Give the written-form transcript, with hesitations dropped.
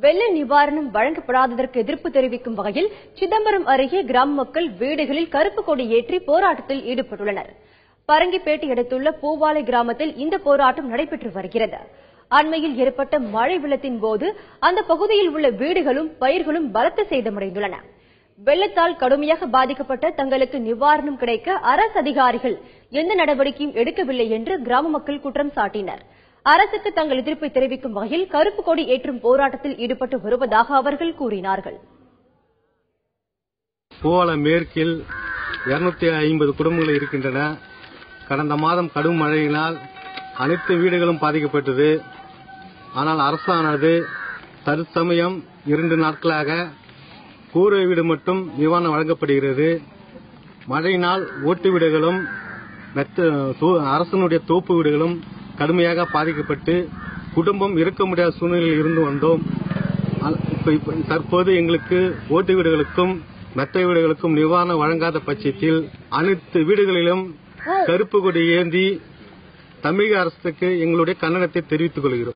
வெள்ள நிவாரணம் வழங்கப்படாததற்கு எதிர்ப்பு தெரிவிக்கும் வகையில் சிதம்பரம் அருகே கிராம மக்கள் வீடுகளில் கருப்பு கொடி ஏற்றி போராட்டத்தில் ஈடுபட்டுள்ளனர். பரங்கிப்பேட்டை அடுத்துள்ள பூவாலை கிராமத்தில் இந்த போராட்டம் நடைபெற்று வருகிறது. அண்மையில் ஏற்பட்ட மழை வெள்ளத்தின் போது அந்த பகுதியில் உள்ள வீடுகளும் பயிர்களும் பலத்த சேதமடைந்துள்ளன. வெள்ளத்தால் கடுமையாக பாதிக்கப்பட்ட தங்களுக்கு நிவாரணம் கிடைக்க அரசு அதிகாரிகள் எந்த நடவடிக்கையும் எடுக்கவில்லை என்று கிராம மக்கள் குற்றம் சாட்டினர். அரசுக்கு தங்கள் எதிர்ப்பை தெரிவிக்கும் வகையில் கருப்பு கொடி ஏற்றும் போராட்டத்தில் ஈடுபட்டு வருவதாக அவர்கள் கூறினார்கள். பூவாலை மேற்கில் 250 குடும்பங்கள் இருக்கின்றன. கடந்த மாதம் கடும் மழையினால் அனைத்து வீடுகளும் பாதிக்கப்பட்டது. ஆனால் அரசானது தற்சமயம் 2 நாட்களாக கூரை வீடு மட்டும் நிவாரணம் வழங்கப்படுகிறது. மழையினால் ஓட்டு வீடுகளும் அரசனுடைய தோப்பு வீடுகளும் கடுமையாக பாதிக்கப்பட்டு குடும்பம் இருக்க முடியாத சூழ்நிலையில் இருந்து வந்தோம். தற்போது எங்களுக்கு ஓட்டு வீடுகளுக்கும் மெத்தை வீடுகளுக்கும் நிவாரணம் வழங்காத பட்சத்தில் அனைத்து வீடுகளிலும் கருப்பு கொடி ஏந்தி தமிழக அரசுக்கு எங்களுடைய கண்டனத்தை தெரிவித்துக் கொள்கிறோம்.